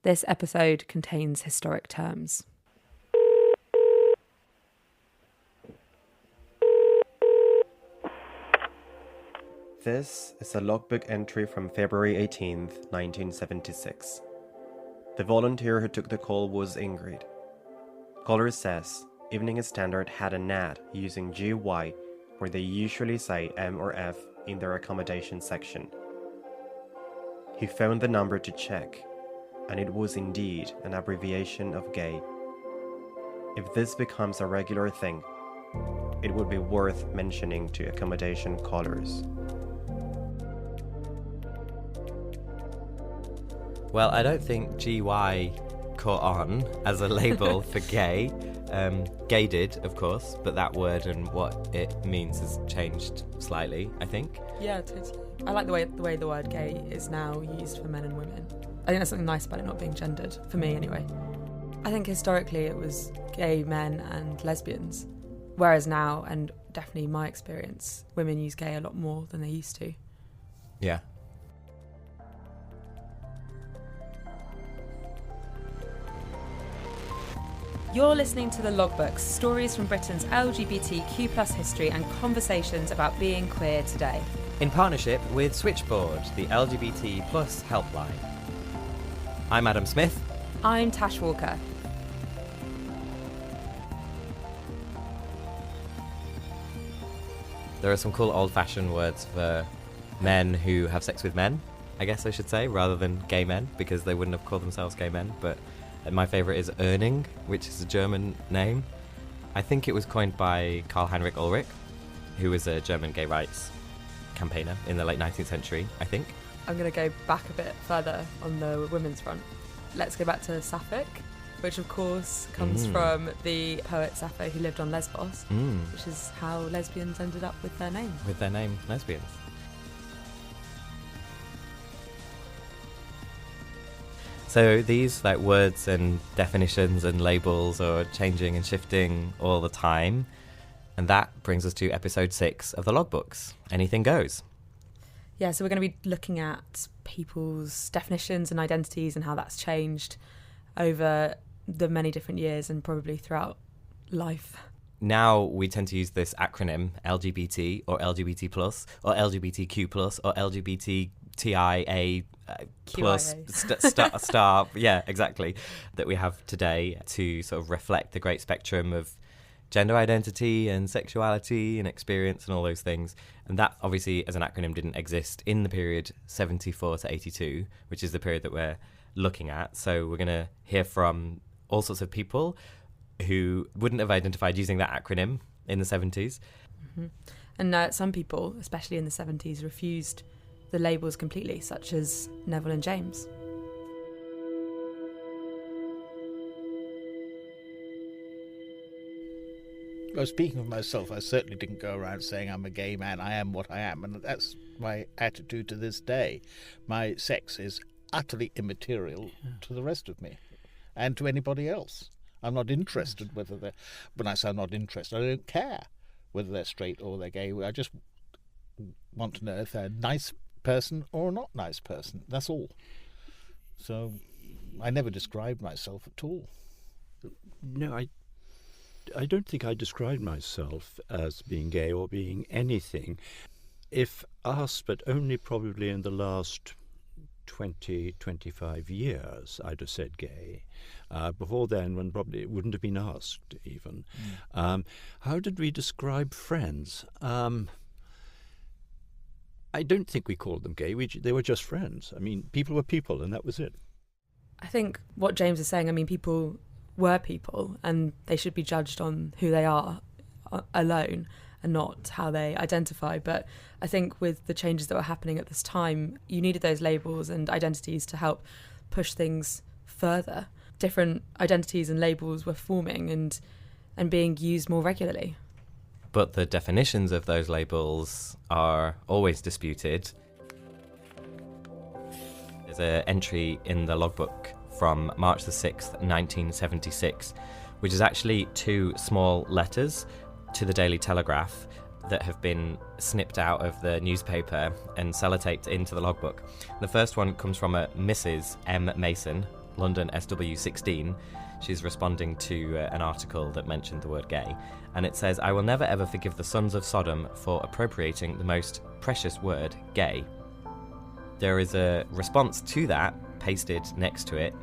This episode contains historic terms. This is a logbook entry from February 18th, 1976. The volunteer who took the call was Ingrid. Caller says Evening Standard had an ad using GY where they usually say M or F in their accommodation section. He phoned the number to check, and it was indeed an abbreviation of gay. If this becomes a regular thing, it would be worth mentioning to accommodation callers. Well, I don't think GY caught on as a label for gay. Gay did, of course, but that word and what it means has changed slightly, I think. Yeah, totally. I like the way the word gay is now used for men and women. I think there's something nice about it not being gendered, for me anyway. I think historically it was gay men and lesbians, whereas now, and definitely my experience, women use gay a lot more than they used to. Yeah. You're listening to The Logbooks, stories from Britain's LGBTQ+ history and conversations about being queer today. In partnership with Switchboard, the LGBT+ helpline. I'm Adam Smith. I'm Tash Walker. There are some cool old-fashioned words for men who have sex with men, I guess I should say, rather than gay men, because they wouldn't have called themselves gay men, but my favourite is Erning, which is a German name. I think it was coined by Karl-Heinrich Ulrich, who was a German gay rights campaigner in the late 19th century, I think. I'm going to go back a bit further on the women's front. Let's go back to Sapphic, which of course comes from the poet Sappho who lived on Lesbos, which is how lesbians ended up with their name. With their name, lesbians. So these words and definitions and labels are changing and shifting all the time. And that brings us to episode 6 of the logbooks. Anything goes. Yeah, so we're going to be looking at people's definitions and identities and how that's changed over the many different years and probably throughout life. Now we tend to use this acronym LGBT or LGBT plus or LGBTQ plus or LGBTTIA plus star, yeah, exactly, that we have today to sort of reflect the great spectrum of gender identity and sexuality and experience and all those things. And that obviously as an acronym didn't exist in the period 74 to 82, which is the period that we're looking at. So we're going to hear from all sorts of people who wouldn't have identified using that acronym in the 70s. Mm-hmm. And some people, especially in the 70s, refused the labels completely, such as Neville and James. Well, speaking of myself, I certainly didn't go around saying I'm a gay man. I am what I am, and that's my attitude to this day. My sex is utterly immaterial to the rest of me and to anybody else. I'm not interested whether they're... When I say I'm not interested, I don't care whether they're straight or they're gay. I just want to know if they're a nice person or a not nice person. That's all. So I never described myself at all. No, I don't think I described myself as being gay or being anything. If asked, but only probably in the last 20, 25 years, I'd have said gay. Before then, when probably it wouldn't have been asked even. How did we describe friends? I don't think we called them gay. They were just friends. I mean, people were people, and that was it. I think what James is saying, I mean, people were people, and they should be judged on who they are alone and not how they identify. But I think with the changes that were happening at this time, you needed those labels and identities to help push things further. Different identities and labels were forming and being used more regularly. But the definitions of those labels are always disputed. There's an entry in the logbook from March the 6th, 1976, which is actually 2 small letters to the Daily Telegraph that have been snipped out of the newspaper and sellotaped into the logbook. The first one comes from a Mrs. M. Mason, London SW16. She's responding to an article that mentioned the word gay. And it says, "I will never ever forgive the sons of Sodom for appropriating the most precious word, gay." There is a response to that, pasted next to it,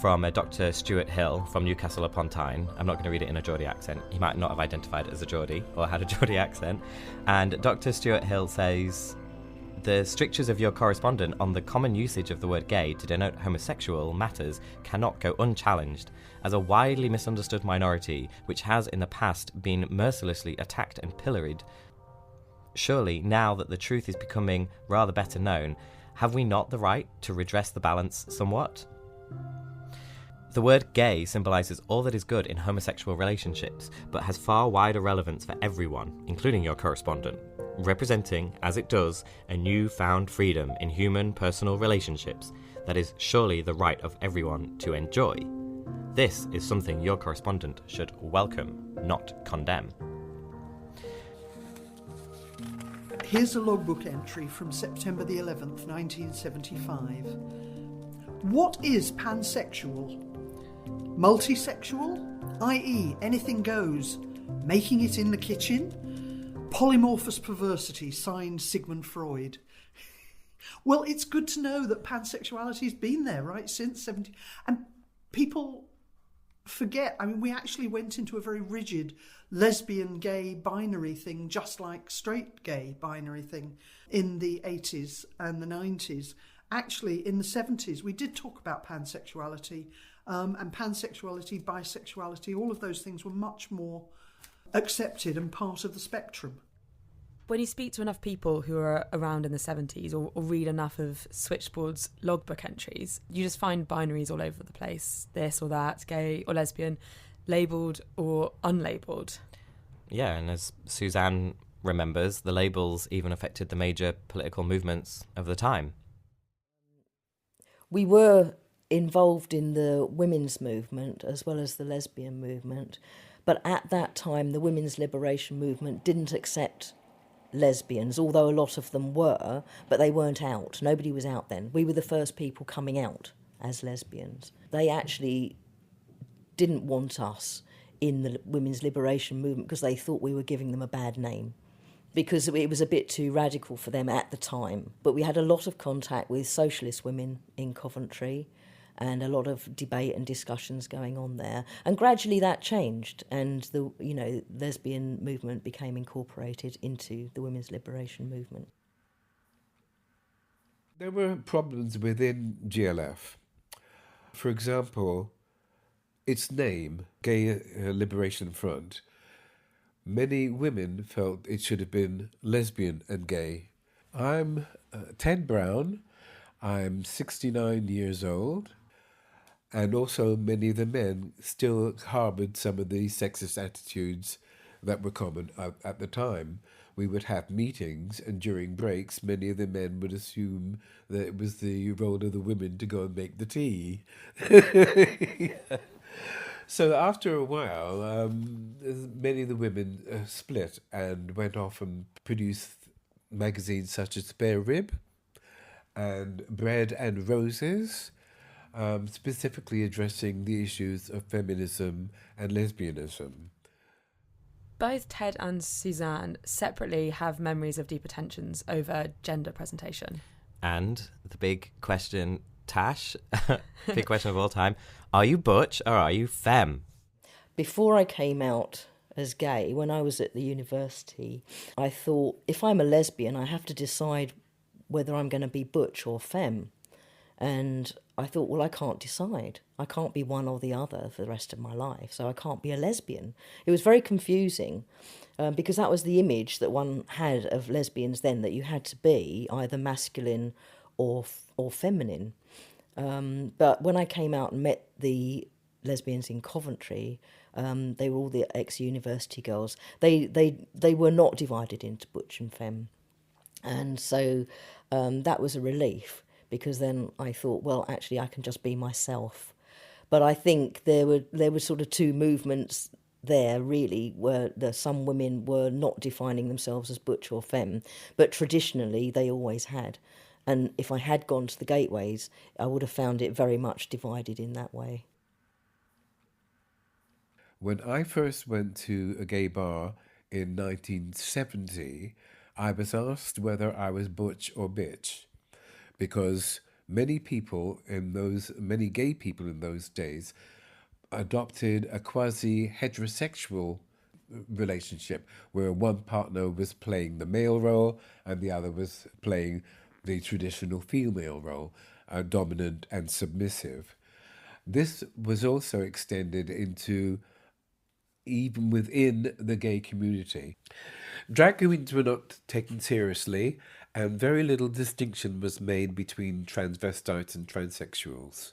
from a Dr. Stuart Hill from Newcastle upon Tyne. I'm not going to read it in a Geordie accent. He might not have identified as a Geordie or had a Geordie accent. And Dr. Stuart Hill says, "The strictures of your correspondent on the common usage of the word gay to denote homosexual matters cannot go unchallenged. As a widely misunderstood minority, which has in the past been mercilessly attacked and pilloried, surely, now that the truth is becoming rather better known, have we not the right to redress the balance somewhat?" The word gay symbolises all that is good in homosexual relationships, but has far wider relevance for everyone, including your correspondent, representing, as it does, a new-found freedom in human personal relationships that is surely the right of everyone to enjoy. This is something your correspondent should welcome, not condemn. Here's a logbook entry from September the 11th, 1975. What is pansexual? Multisexual, i.e. anything goes, making it in the kitchen? Polymorphous perversity, signed Sigmund Freud. Well, it's good to know that pansexuality's been there, right, since 70... And people forget, I mean, we actually went into a very rigid lesbian, gay, binary thing, just like straight, gay, binary thing in the 80s and the 90s. Actually, in the 70s, we did talk about pansexuality, and pansexuality, bisexuality, all of those things were much more accepted and part of the spectrum. When you speak to enough people who are around in the 70s or read enough of Switchboard's logbook entries, you just find binaries all over the place, this or that, gay or lesbian, labelled or unlabelled. Yeah, and as Suzanne remembers, the labels even affected the major political movements of the time. We were involved in the women's movement as well as the lesbian movement, but at that time the women's liberation movement didn't accept lesbians, although a lot of them were, but they weren't out. Nobody was out then. We were the first people coming out as lesbians. They actually didn't want us in the women's liberation movement because they thought we were giving them a bad name, because it was a bit too radical for them at the time. But we had a lot of contact with socialist women in Coventry and a lot of debate and discussions going on there. And gradually that changed, and the lesbian movement became incorporated into the women's liberation movement. There were problems within GLF. For example, its name, Gay Liberation Front, many women felt it should have been lesbian and gay. I'm Ted Brown. I'm 69 years old. And also many of the men still harboured some of the sexist attitudes that were common at the time. We would have meetings, and during breaks, many of the men would assume that it was the role of the women to go and make the tea. So after a while, many of the women split and went off and produced magazines such as Spare Rib and Bread and Roses, specifically addressing the issues of feminism and lesbianism. Both Ted and Suzanne separately have memories of deeper tensions over gender presentation. And the big question, Tash, big question of all time, are you butch or are you femme? Before I came out as gay, when I was at the university, I thought, if I'm a lesbian, I have to decide whether I'm going to be butch or femme. And I thought, well, I can't decide. I can't be one or the other for the rest of my life, so I can't be a lesbian. It was very confusing because that was the image that one had of lesbians then, that you had to be either masculine or feminine. But when I came out and met the lesbians in Coventry, they were all the ex-university girls. They were not divided into butch and femme. And so that was a relief, because then I thought, well, actually, I can just be myself. But I think there were sort of two movements there, really, where some women were not defining themselves as butch or femme, but traditionally they always had. And if I had gone to the gateways, I would have found it very much divided in that way. When I first went to a gay bar in 1970, I was asked whether I was butch or bitch, because many gay people in those days adopted a quasi-heterosexual relationship where one partner was playing the male role and the other was playing the traditional female role, dominant and submissive. This was also extended into even within the gay community. Drag queens were not taken seriously, and very little distinction was made between transvestites and transsexuals.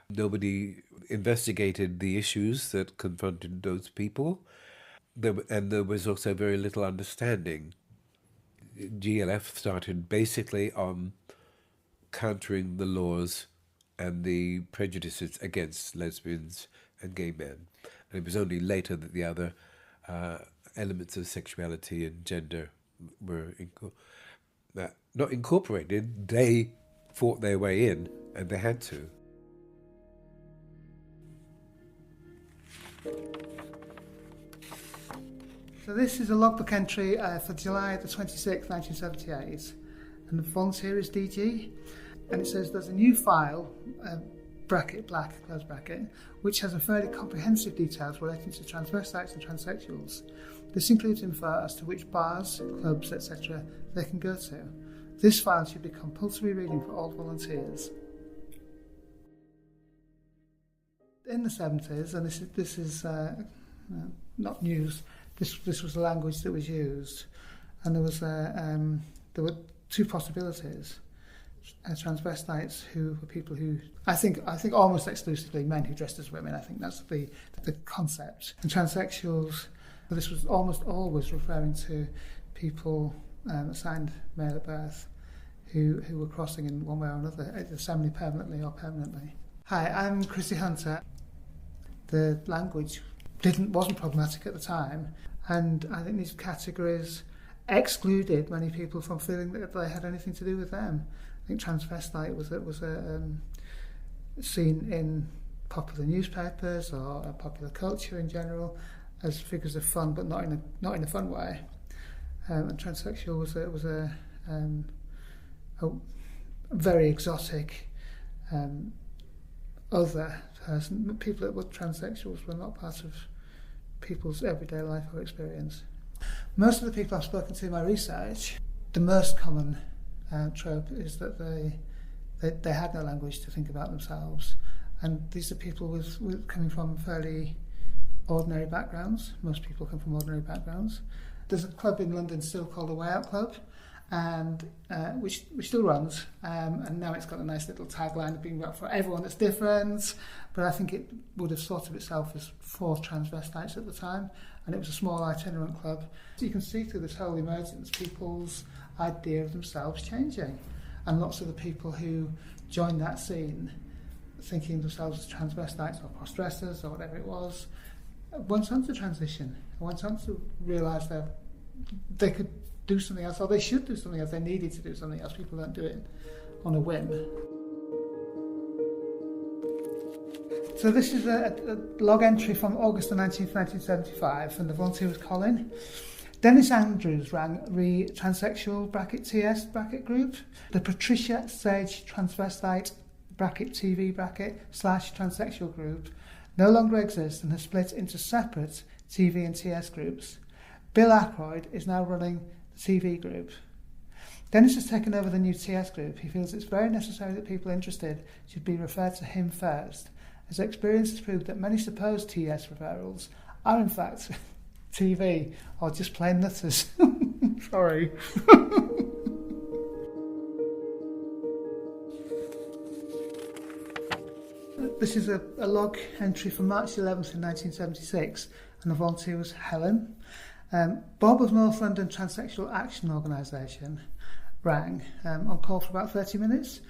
Nobody investigated the issues that confronted those people, and there was also very little understanding. GLF started basically on countering the laws and the prejudices against lesbians and gay men. And it was only later that the other elements of sexuality and gender were not incorporated. They fought their way in, and they had to. So this is a logbook entry for July the 26th, 1978, and the volunteer is DG, and it says there's a new file, bracket black, close bracket, which has a fairly comprehensive details relating to transvestites and transsexuals. This includes info as to which bars, clubs, etc. they can go to. This file should be compulsory reading for all volunteers. In the 70s, and this is not news, this was the language that was used, and there were two possibilities. Transvestites, who were people who I think almost exclusively men who dressed as women. I think that's the concept. And transsexuals, this was almost always referring to people assigned male at birth who were crossing in one way or another, either semi-permanently or permanently. Hi, I'm Chrissy Hunter. The language wasn't problematic at the time, and I think these categories excluded many people from feeling that they had anything to do with them. I think transvestite was seen in popular newspapers or popular culture in general as figures of fun, but not in a fun way. And transsexual was a very exotic other person. People that were transsexuals were not part of people's everyday life or experience. Most of the people I've spoken to in my research, the most common trope is that they had no language to think about themselves, and these are people with coming from fairly ordinary backgrounds. Most people come from ordinary backgrounds. There's a club in London still called the Way Out Club, and which still runs, and now it's got a nice little tagline of being for everyone that's different, but I think it would have thought of itself as for transvestites at the time, and it was a small itinerant club. So you can see through this whole emergence people's idea of themselves changing, and lots of the people who joined that scene thinking of themselves as transvestites or cross-dressers or whatever it was went on to transition, went on to realise that they could do something else, or they should do something else, they needed to do something else. People don't do it on a whim. So this is a log entry from August the 19th, 1975, and the volunteer was Colin. Dennis Andrews ran the transsexual (TS) group, the Patricia Sage transvestite (TV) / transsexual group no longer exists and has split into separate TV and TS groups. Bill Aykroyd is now running the TV group. Dennis has taken over the new TS group. He feels it's very necessary that people interested should be referred to him first. His experience has proved that many supposed TS referrals are in fact TV or just plain nutters. Sorry. This is a log entry from March 11th in 1976, and the volunteer was Helen. Bob of North London Transsexual Action Organisation rang on call for about 30 minutes.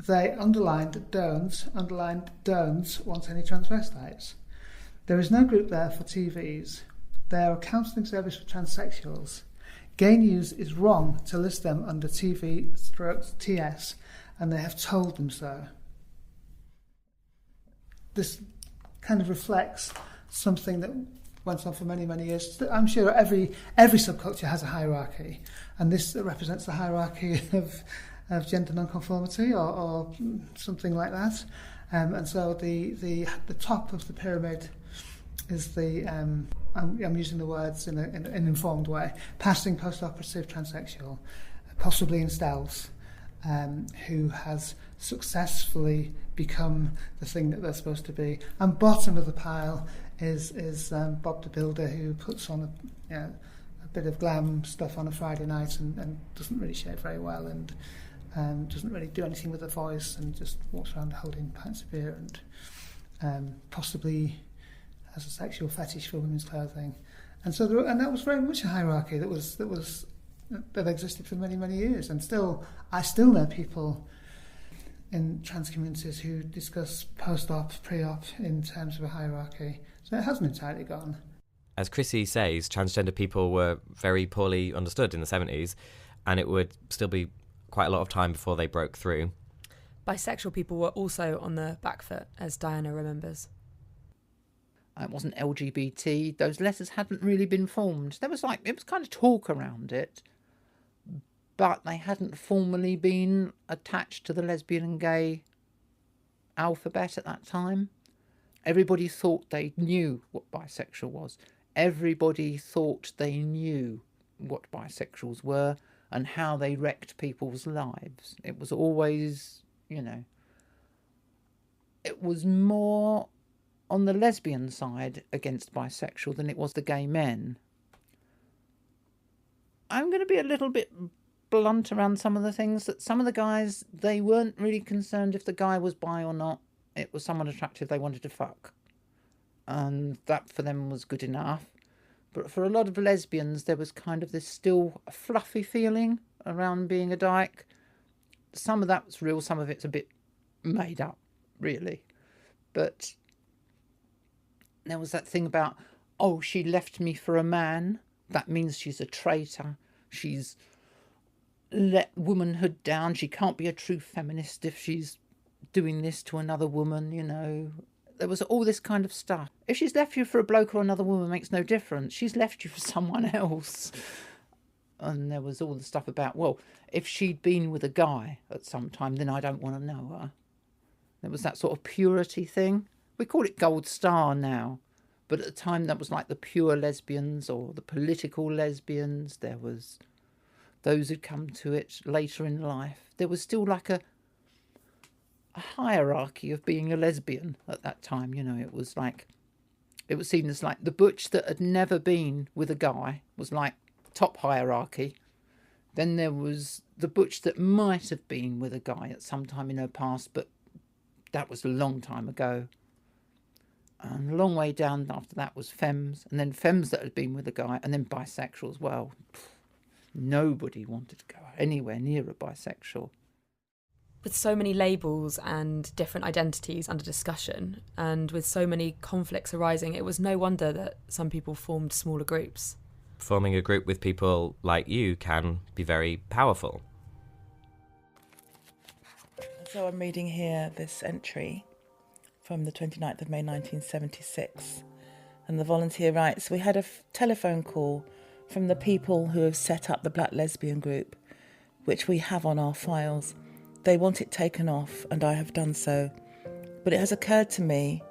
They underlined don'ts want any transvestites. There is no group there for TVs. They are a counselling service for transsexuals. Gay News is wrong to list them under TV/TS, and they have told them so. This kind of reflects something that went on for many, many years. I'm sure every subculture has a hierarchy, and this represents the hierarchy of gender nonconformity or something like that. And so the top of the pyramid is the I'm using the words in an informed way: passing post-operative transsexual, possibly in stealth, who has successfully become the thing that they're supposed to be. And bottom of the pile is Bob the Builder, who puts on a bit of glam stuff on a Friday night and doesn't really shave very well and doesn't really do anything with the voice and just walks around holding pints of beer and possibly has a sexual fetish for women's clothing. And so and that was very much a hierarchy that existed for many, many years. And I still know people in trans communities who discuss post-op, pre-op in terms of a hierarchy. So it hasn't entirely gone. As Chrissy says, transgender people were very poorly understood in the 70s, and it would still be quite a lot of time before they broke through. Bisexual people were also on the back foot, as Diana remembers. It wasn't LGBT. Those letters hadn't really been formed. It was kind of talk around it, but they hadn't formally been attached to the lesbian and gay alphabet at that time. Everybody thought they knew what bisexual was. Everybody thought they knew what bisexuals were and how they wrecked people's lives. It was always, it was more on the lesbian side against bisexual than it was the gay men. I'm going to be a little bit blunt around some of the things that some of the guys, they weren't really concerned if the guy was bi or not. It was someone attractive they wanted to fuck. And that for them was good enough. But for a lot of lesbians, there was kind of this still fluffy feeling around being a dyke. Some of that's real, some of it's a bit made up, really. But there was that thing about, oh, she left me for a man. That means she's a traitor. She's let womanhood down. She can't be a true feminist if she's doing this to another woman, There was all this kind of stuff. If she's left you for a bloke or another woman, it makes no difference. She's left you for someone else. And there was all the stuff about, well, if she'd been with a guy at some time, then I don't want to know her. There was that sort of purity thing. We call it gold star now. But at the time, that was like the pure lesbians or the political lesbians. There was those who'd come to it later in life. There was still like a hierarchy of being a lesbian at that time. It was seen as like the butch that had never been with a guy was like top hierarchy. Then there was the butch that might have been with a guy at some time in her past, but that was a long time ago. And a long way down after that was femmes, and then femmes that had been with a guy, and then bisexuals. Well, nobody wanted to go anywhere near a bisexual. With so many labels and different identities under discussion, and with so many conflicts arising, it was no wonder that some people formed smaller groups. Forming a group with people like you can be very powerful. So I'm reading here this entry from the 29th of May 1976, and the volunteer writes, "We had a telephone call from the people who have set up the Black Lesbian group, which we have on our files. They want it taken off, and I have done so. But it has occurred to me,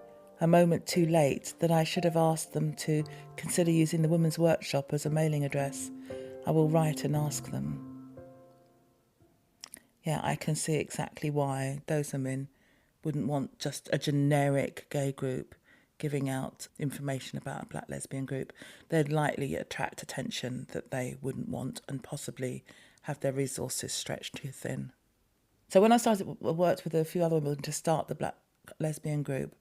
a moment too late, that I should have asked them to consider using the Women's Workshop as a mailing address. I will write and ask them." Yeah, I can see exactly why those women wouldn't want just a generic gay group giving out information about a Black lesbian group. They'd likely attract attention that they wouldn't want and possibly have their resources stretched too thin. So when I worked with a few other women to start the Black lesbian group,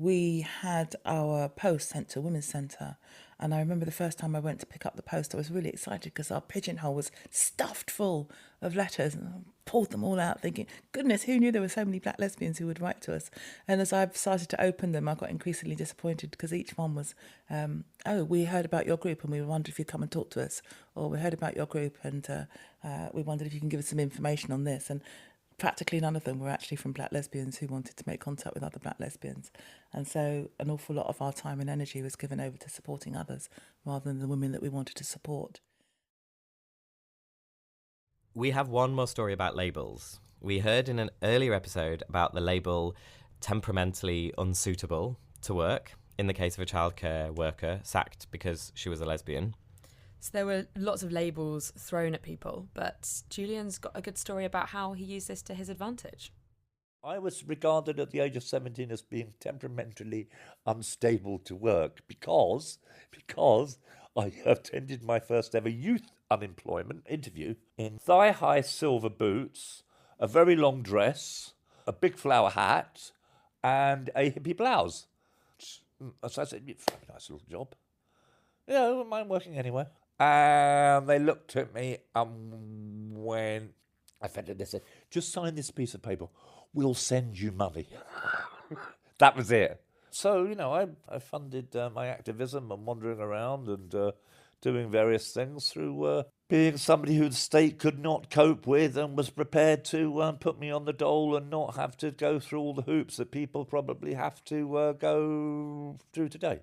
we had our post sent to a women's centre. And I remember the first time I went to pick up the post, I was really excited because our pigeonhole was stuffed full of letters, and I pulled them all out thinking, goodness, who knew there were so many black lesbians who would write to us? And as I've started to open them, I got increasingly disappointed because each one was, oh, we heard about your group and we wondered if you'd come and talk to us, or we heard about your group and we wondered if you can give us some information on this. And practically none of them were actually from black lesbians who wanted to make contact with other black lesbians. And so an awful lot of our time and energy was given over to supporting others rather than the women that we wanted to support. We have one more story about labels. We heard in an earlier episode about the label temperamentally unsuitable to work in the case of a childcare worker sacked because she was a lesbian. So there were lots of labels thrown at people, but Julian's got a good story about how he used this to his advantage. I was regarded at the age of 17 as being temperamentally unstable to work because I attended my first ever youth unemployment interview in thigh-high silver boots, a very long dress, a big flower hat, and a hippie blouse. So I said, nice little job. Yeah, I wouldn't mind working anywhere. And they looked at me and when I offended, they said, just sign this piece of paper. We'll send you money. That was it. So, I funded my activism and wandering around and doing various things through being somebody who the state could not cope with and was prepared to put me on the dole and not have to go through all the hoops that people probably have to go through today.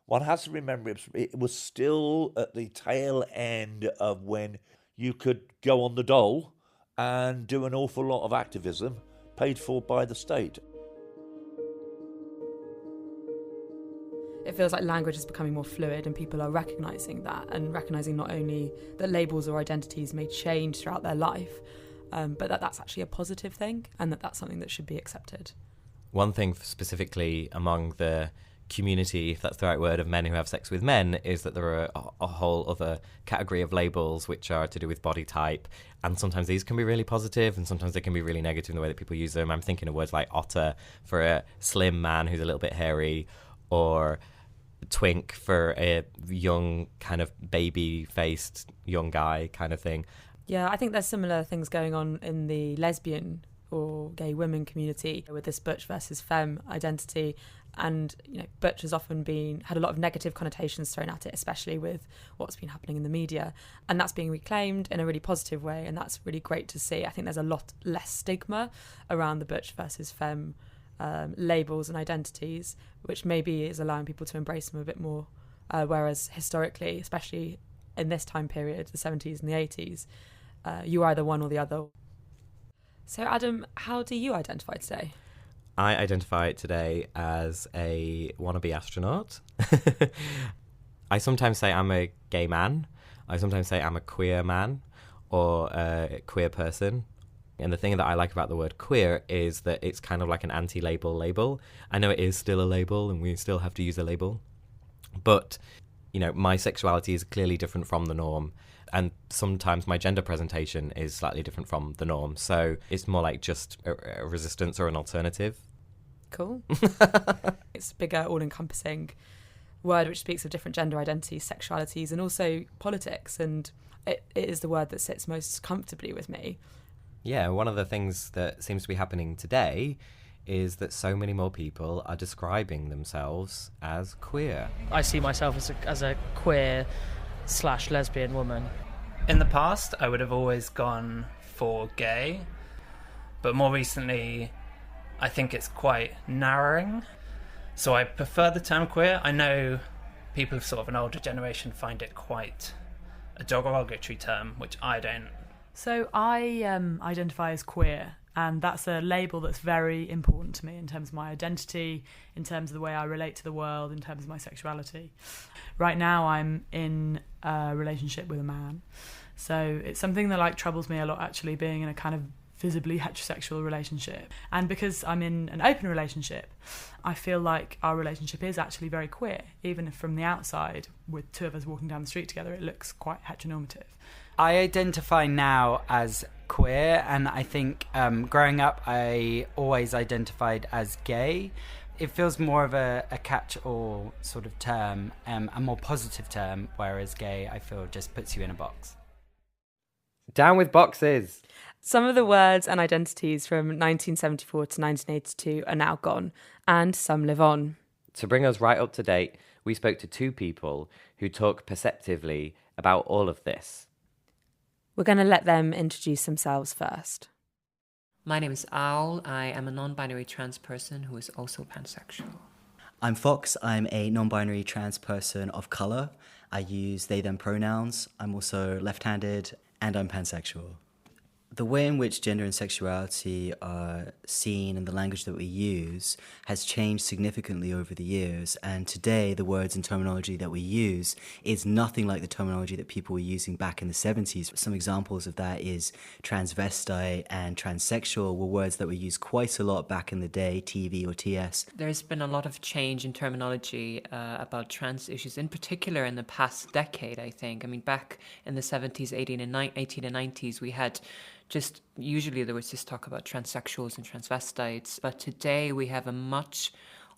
One has to remember it was still at the tail end of when you could go on the dole and do an awful lot of activism paid for by the state. It feels like language is becoming more fluid and people are recognising that, and recognising not only that labels or identities may change throughout their life, but that that's actually a positive thing and that that's something that should be accepted. One thing specifically among the community, if that's the right word, of men who have sex with men is that there are a whole other category of labels which are to do with body type, and sometimes these can be really positive and sometimes they can be really negative in the way that people use them. I'm thinking of words like otter for a slim man who's a little bit hairy, or twink for a young kind of baby-faced young guy kind of thing. Yeah, I think there's similar things going on in the lesbian or gay women community with this butch versus femme identity. And butch has often had a lot of negative connotations thrown at it, especially with what's been happening in the media, and that's being reclaimed in a really positive way, and that's really great to see. I think there's a lot less stigma around the butch versus femme labels and identities, which maybe is allowing people to embrace them a bit more, whereas historically, especially in this time period, the 70s and the 80s, you are either one or the other. So Adam, how do you identify today? I identify today as a wannabe astronaut. I sometimes say I'm a gay man. I sometimes say I'm a queer man or a queer person. And the thing that I like about the word queer is that it's kind of like an anti-label label. I know it is still a label and we still have to use a label. But, my sexuality is clearly different from the norm. And sometimes my gender presentation is slightly different from the norm. So it's more like just a resistance or an alternative. Cool. It's a bigger, all-encompassing word which speaks of different gender identities, sexualities, and also politics. And it is the word that sits most comfortably with me. Yeah, one of the things that seems to be happening today is that so many more people are describing themselves as queer. I see myself as a queer/lesbian woman. In the past, I would have always gone for gay, but more recently, I think it's quite narrowing. So I prefer the term queer. I know people of sort of an older generation find it quite a derogatory term, which I don't. So I identify as queer, and that's a label that's very important to me in terms of my identity, in terms of the way I relate to the world, in terms of my sexuality. Right now I'm in a relationship with a man, so it's something that troubles me a lot, actually, being in a kind of visibly heterosexual relationship. And because I'm in an open relationship, I feel like our relationship is actually very queer, even if from the outside, with two of us walking down the street together, it looks quite heteronormative. I identify now as queer, and I think growing up I always identified as gay. It feels more of a catch-all sort of term, a more positive term, whereas gay, I feel, just puts you in a box. Down with boxes! Some of the words and identities from 1974 to 1982 are now gone, and some live on. To bring us right up to date, we spoke to two people who talk perceptively about all of this. We're going to let them introduce themselves first. My name is Owl. I am a non-binary trans person who is also pansexual. I'm Fox. I'm a non-binary trans person of colour. I use they, them pronouns. I'm also left-handed and I'm pansexual. The way in which gender and sexuality are seen and the language that we use has changed significantly over the years, and today the words and terminology that we use is nothing like the terminology that people were using back in the 70s. Some examples of that is transvestite and transsexual were words that were used quite a lot back in the day, TV or TS. There's been a lot of change in terminology about trans issues, in particular in the past decade, I think. I mean, back in the 70s, 80s and 90s, we had usually there was just talk about transsexuals and transvestites, but today we have a much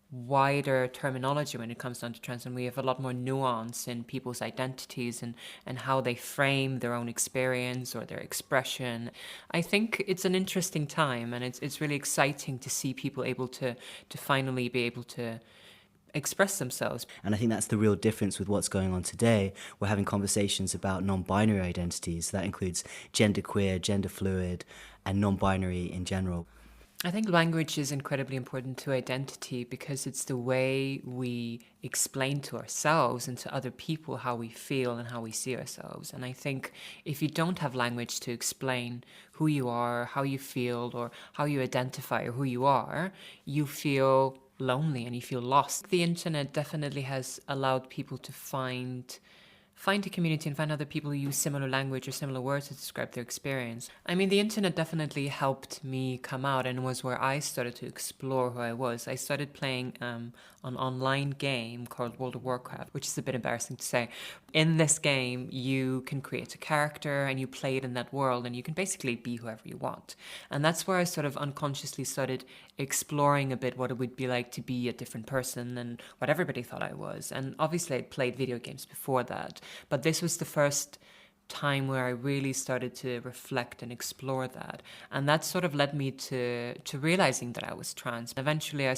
wider terminology when it comes down to trans, and we have a lot more nuance in people's identities and how they frame their own experience or their expression. I think it's an interesting time, and it's really exciting to see people able to finally be able to express themselves. And I think that's the real difference with what's going on today. We're having conversations about non-binary identities. That includes genderqueer, gender fluid, and non-binary in general. I think language is incredibly important to identity because it's the way we explain to ourselves and to other people how we feel and how we see ourselves. And I think if you don't have language to explain who you are, how you feel, or how you identify or who you are, you feel lonely and you feel lost. The internet definitely has allowed people to find a community and find other people who use similar language or similar words to describe their experience. I mean, the internet definitely helped me come out and was where I started to explore who I was. I started playing an online game called World of Warcraft, which is a bit embarrassing to say. In this game, you can create a character and you play it in that world, and you can basically be whoever you want. And that's where I sort of unconsciously started exploring a bit what it would be like to be a different person than what everybody thought I was. And obviously I'd played video games before that, but this was the first time where I really started to reflect and explore that. And that sort of led me to realizing that I was trans. Eventually I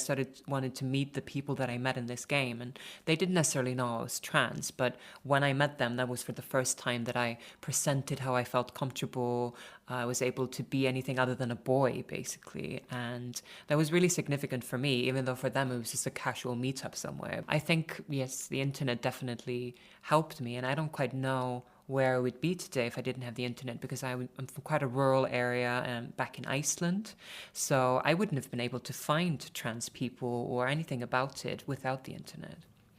wanted to meet the people that I met in this game, and they didn't necessarily know I was trans, but when I met them, that was for the first time that I presented how I felt comfortable. I was able to be anything other than a boy, basically. And that was really significant for me, even though for them it was just a casual meetup somewhere. I think, yes, the internet definitely helped me, and I don't quite know where I would be today if I didn't have the internet, because I'm from quite a rural area back in Iceland, so I wouldn't have been able to find trans people or anything about it without the internet.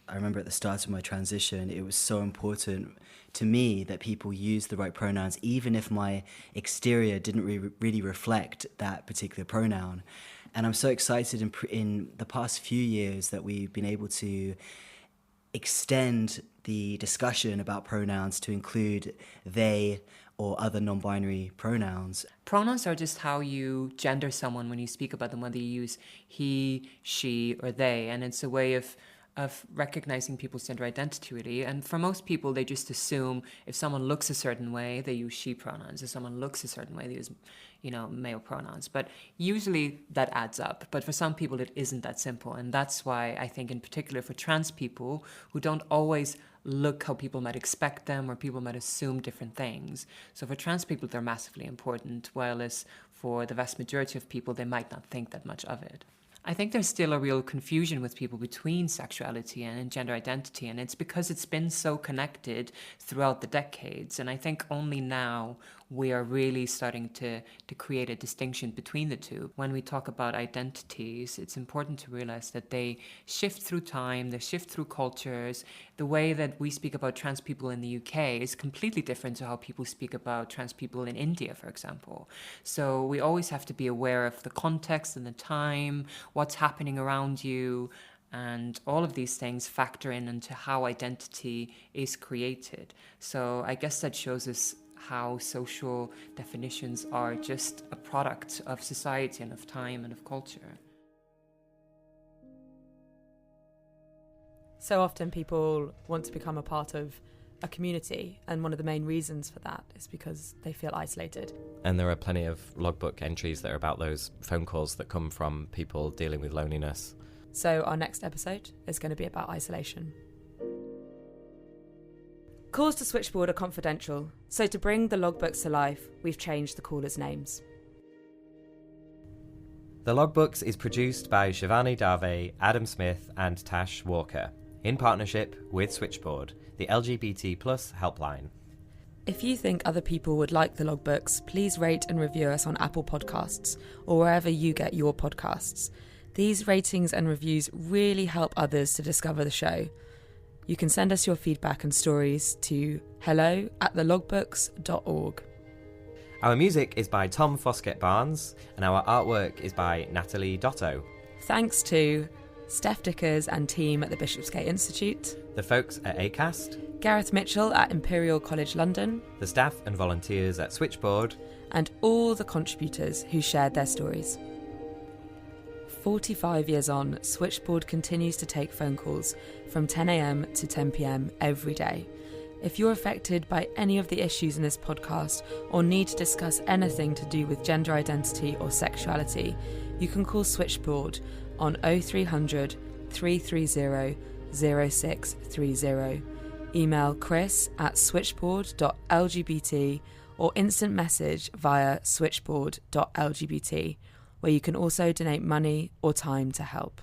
I remember at the start of my transition, it was so important to me that people use the right pronouns, even if my exterior didn't really reflect that particular pronoun. And I'm so excited in the past few years that we've been able to extend the discussion about pronouns to include they or other non-binary pronouns. Pronouns are just how you gender someone when you speak about them, whether you use he, she, or they, and it's a way of recognizing people's gender identity, really. And for most people, they just assume if someone looks a certain way, they use she pronouns. If someone looks a certain way, they use, male pronouns. But usually that adds up. But for some people, it isn't that simple. And that's why I think in particular for trans people who don't always look how people might expect them, or people might assume different things. So for trans people, they're massively important, whereas for the vast majority of people, they might not think that much of it. I think there's still a real confusion with people between sexuality and gender identity, and it's because it's been so connected throughout the decades. And I think only now we are really starting to create a distinction between the two. When we talk about identities, it's important to realize that they shift through time, they shift through cultures. The way that we speak about trans people in the UK is completely different to how people speak about trans people in India, for example. So we always have to be aware of the context and the time, what's happening around you, and all of these things factor in into how identity is created. So I guess that shows us how social definitions are just a product of society and of time and of culture. So often people want to become a part of a community, and one of the main reasons for that is because they feel isolated. And there are plenty of logbook entries that are about those phone calls that come from people dealing with loneliness. So our next episode is going to be about isolation. Calls to Switchboard are confidential, so to bring the logbooks to life, we've changed the callers' names. The Logbooks is produced by Shivani Dave, Adam Smith and Tash Walker, in partnership with Switchboard, the LGBT plus helpline. If you think other people would like the logbooks, please rate and review us on Apple Podcasts or wherever you get your podcasts. These ratings and reviews really help others to discover the show. You can send us your feedback and stories to hello@thelogbooks.org. Our music is by Tom Foskett Barnes, and our artwork is by Natalie Dotto. Thanks to Steph Dickers and team at the Bishopsgate Institute, the folks at ACAST, Gareth Mitchell at Imperial College London, the staff and volunteers at Switchboard, and all the contributors who shared their stories. 45 years on, Switchboard continues to take phone calls from 10 a.m. to 10 p.m. every day. If you're affected by any of the issues in this podcast or need to discuss anything to do with gender identity or sexuality, you can call Switchboard on 0300 330 0630. Email chris@switchboard.lgbt or instant message via switchboard.lgbt, where you can also donate money or time to help.